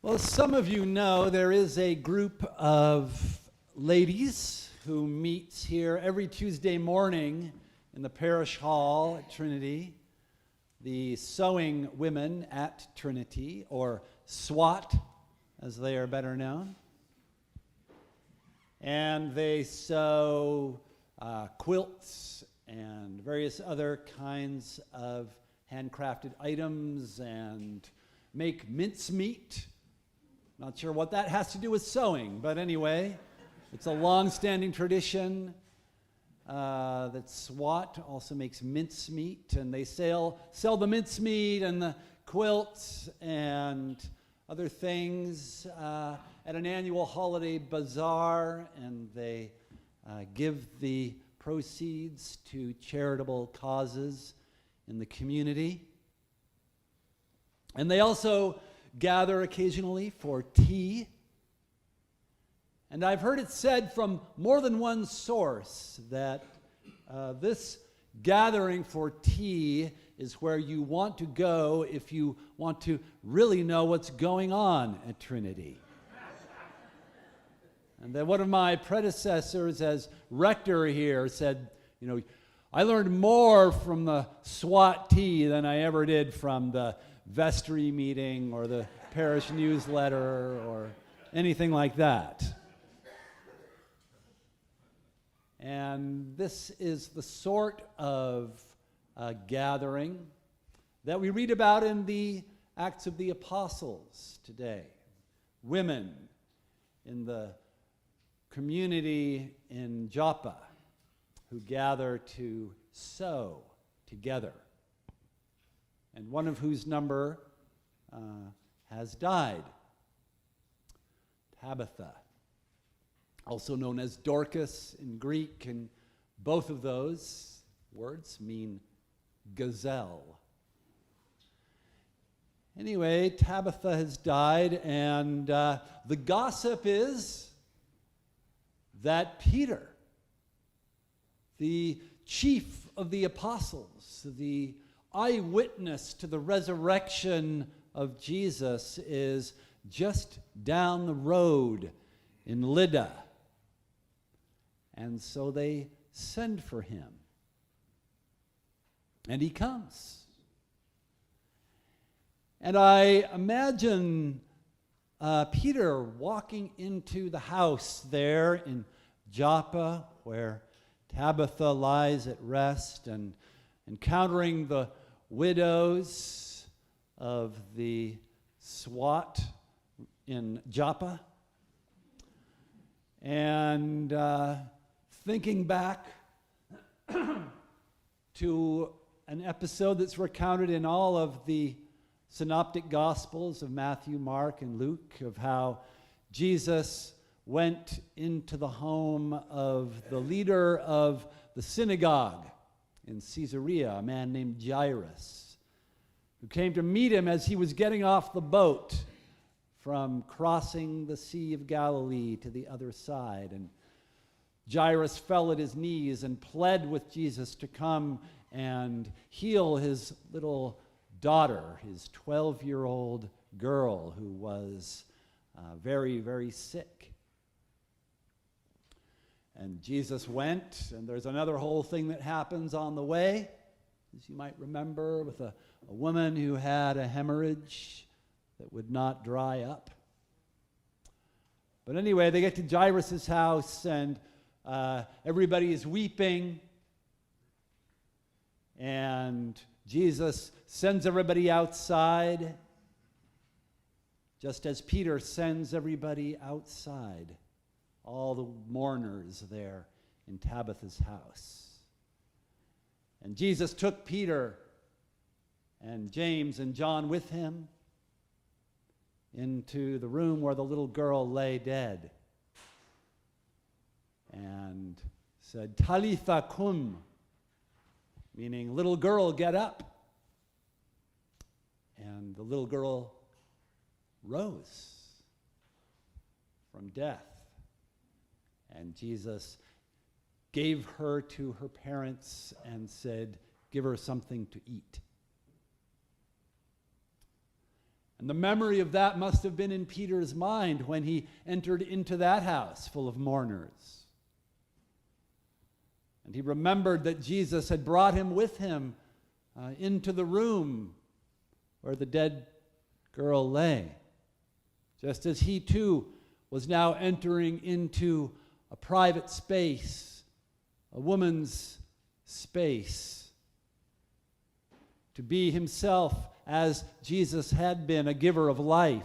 Well, some of you know there is a group of ladies who meets here every Tuesday morning in the parish hall at Trinity, the Sewing Women at Trinity, or SWAT, as they are better known. And they sew quilts and various other kinds of handcrafted items and make mincemeat. Not sure what that has to do with sewing, but anyway, it's a long-standing tradition that SWAT also makes mincemeat, and they sell the mincemeat and the quilts and other things at an annual holiday bazaar, and they give the proceeds to charitable causes in the community. And they also gather occasionally for tea. And I've heard it said from more than one source that this gathering for tea is where you want to go if you want to really know what's going on at Trinity. And then one of my predecessors as rector here said, I learned more from the SWAT tea than I ever did from the vestry meeting or the parish newsletter or anything like that. And this is the sort of gathering that we read about in the Acts of the Apostles today. Women in the community in Joppa who gather to sew together, and one of whose number has died. Tabitha, also known as Dorcas in Greek, and both of those words mean gazelle. Anyway, Tabitha has died, and the gossip is that Peter, the chief of the apostles, the eyewitness to the resurrection of Jesus, is just down the road in Lydda. And so they send for him. And he comes. And I imagine Peter walking into the house there in Joppa where Tabitha lies at rest, and encountering the widows of the SWAT in Joppa, and thinking back to an episode that's recounted in all of the synoptic gospels of Matthew, Mark, and Luke, of how Jesus went into the home of the leader of the synagogue in Caesarea, a man named Jairus, who came to meet him as he was getting off the boat from crossing the Sea of Galilee to the other side. And Jairus fell at his knees and pled with Jesus to come and heal his little daughter, his 12-year-old girl who was very, very sick. And Jesus went, and there's another whole thing that happens on the way, as you might remember, with a woman who had a hemorrhage that would not dry up. But anyway, they get to Jairus' house, and everybody is weeping, and Jesus sends everybody outside, just as Peter sends everybody outside. All the mourners there in Tabitha's house. And Jesus took Peter and James and John with him into the room where the little girl lay dead, and said, Talitha cum, meaning, little girl, get up. And the little girl rose from death. And Jesus gave her to her parents and said, give her something to eat. And the memory of that must have been in Peter's mind when he entered into that house full of mourners. And he remembered that Jesus had brought him with him into the room where the dead girl lay, just as he too was now entering into a private space, a woman's space, to be himself as Jesus had been, a giver of life,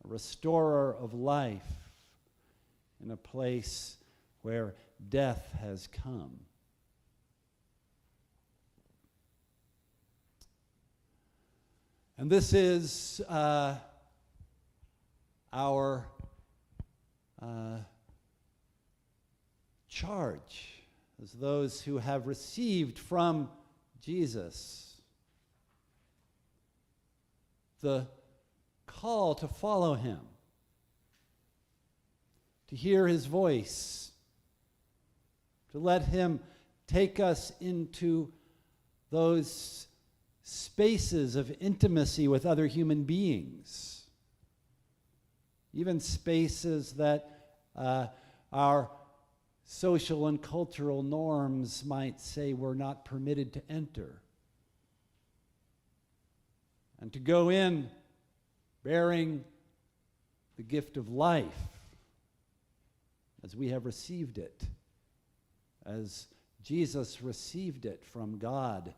a restorer of life in a place where death has come. And this is our charge as those who have received from Jesus the call to follow him, to hear his voice, to let him take us into those spaces of intimacy with other human beings, even spaces that our social and cultural norms might say we're not permitted to enter. And to go in bearing the gift of life as we have received it, as Jesus received it from God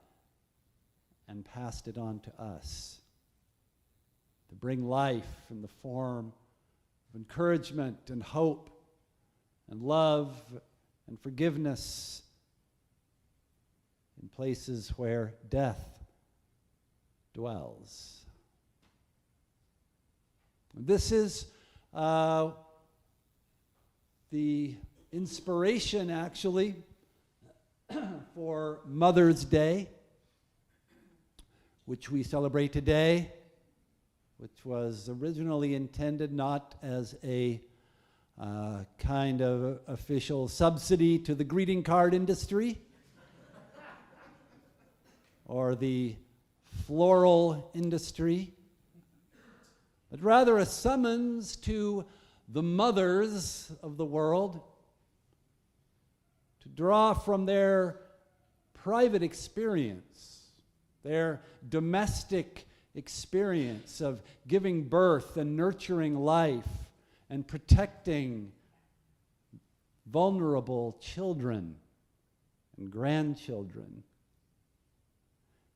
and passed it on to us, to bring life in the form of encouragement and hope and love and forgiveness in places where death dwells. This is the inspiration, actually, for Mother's Day, which we celebrate today, which was originally intended not as a kind of official subsidy to the greeting card industry or the floral industry, but rather a summons to the mothers of the world to draw from their private experience, their domestic experience of giving birth and nurturing life and protecting vulnerable children and grandchildren,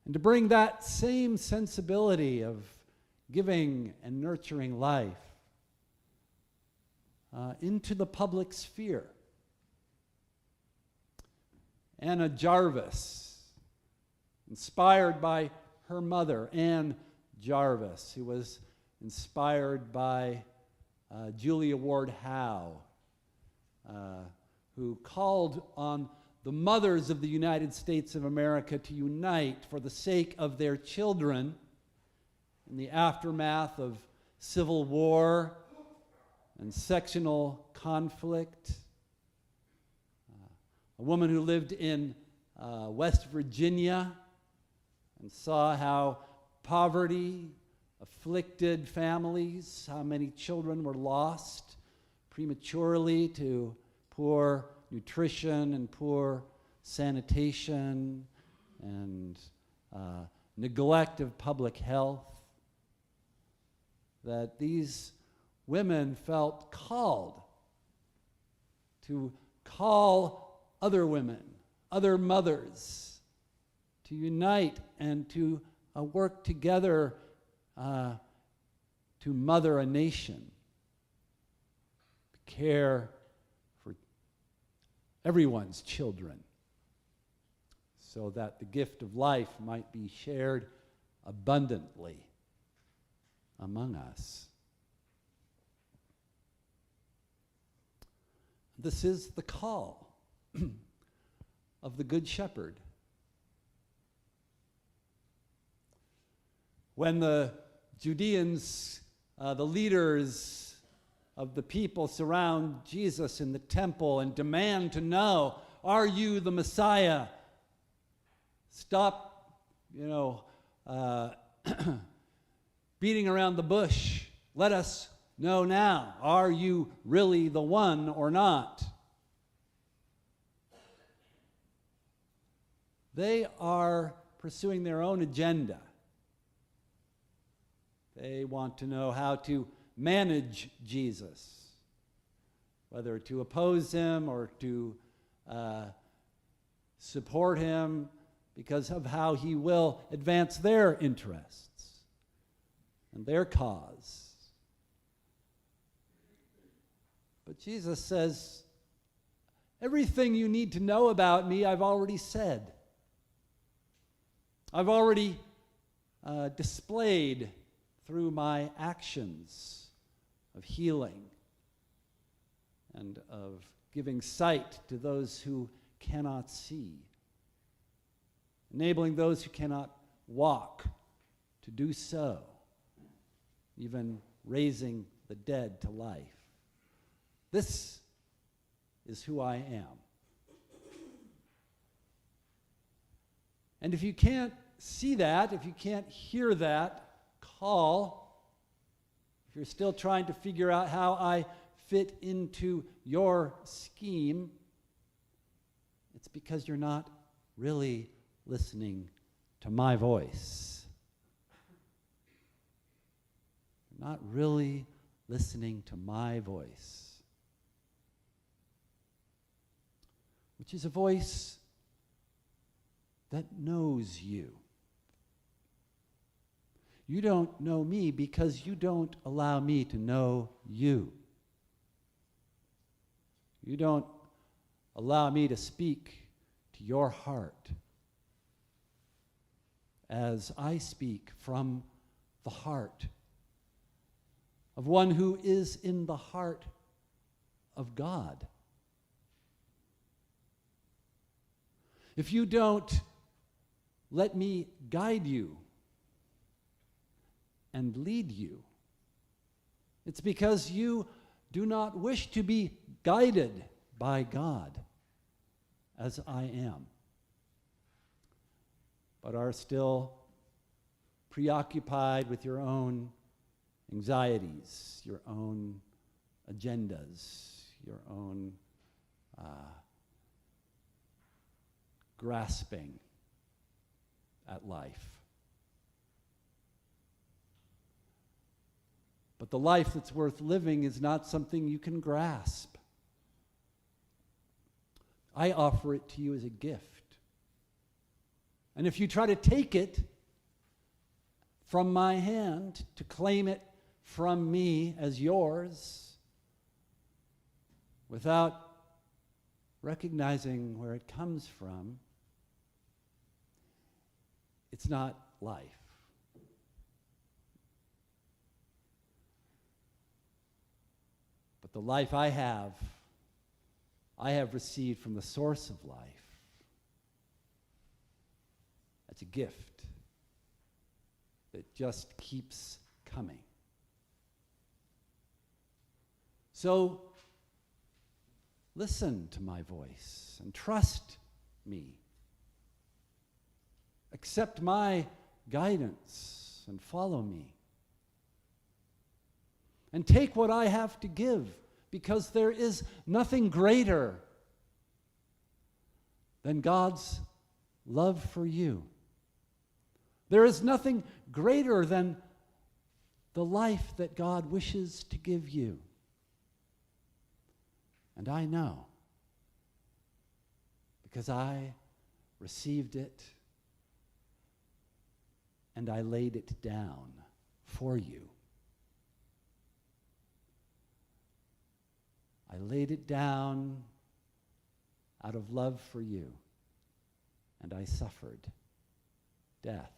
and to bring that same sensibility of giving and nurturing life into the public sphere. Anna Jarvis, inspired by her mother, Anne Jarvis, who was inspired by Julia Ward Howe, who called on the mothers of the United States of America to unite for the sake of their children in the aftermath of civil war and sectional conflict. A woman who lived in West Virginia and saw how poverty afflicted families, how many children were lost prematurely to poor nutrition and poor sanitation and neglect of public health, that these women felt called to call other women, other mothers, to unite and to work together to mother a nation, to care for everyone's children, so that the gift of life might be shared abundantly among us. This is the call of the Good Shepherd. When the Judeans, the leaders of the people, surround Jesus in the temple and demand to know, are you the Messiah? Stop, beating around the bush. Let us know now, are you really the one or not? They are pursuing their own agenda. They want to know how to manage Jesus, whether to oppose him or to support him because of how he will advance their interests and their cause. But Jesus says, everything you need to know about me, I've already said. I've already displayed through my actions of healing and of giving sight to those who cannot see, enabling those who cannot walk to do so, even raising the dead to life. This is who I am. And if you can't see that, if you can't hear that call, if you're still trying to figure out how I fit into your scheme, it's because you're not really listening to my voice. You're not really listening to my voice, which is a voice that knows you. You don't know me because you don't allow me to know you. You don't allow me to speak to your heart as I speak from the heart of one who is in the heart of God. If you don't let me guide you and lead you, it's because you do not wish to be guided by God as I am, but are still preoccupied with your own anxieties, your own agendas, your own grasping at life. But the life that's worth living is not something you can grasp. I offer it to you as a gift. And if you try to take it from my hand, to claim it from me as yours, without recognizing where it comes from, it's not life. But the life I have received from the source of life. That's a gift that just keeps coming. So listen to my voice and trust me. Accept my guidance and follow me. And take what I have to give, because there is nothing greater than God's love for you. There is nothing greater than the life that God wishes to give you. And I know, because I received it and I laid it down for you. I laid it down out of love for you, and I suffered death.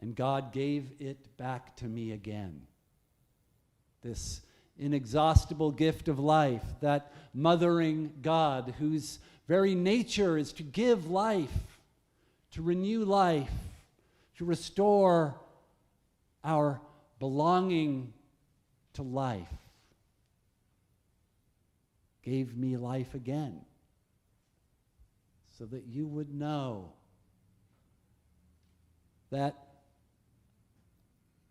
And God gave it back to me again. This inexhaustible gift of life, that mothering God whose very nature is to give life, to renew life, to restore our belonging to life, gave me life again so that you would know that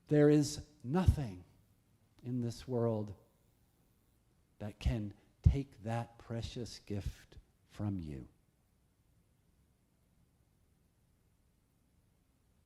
there is nothing in this world that can take that precious gift from you.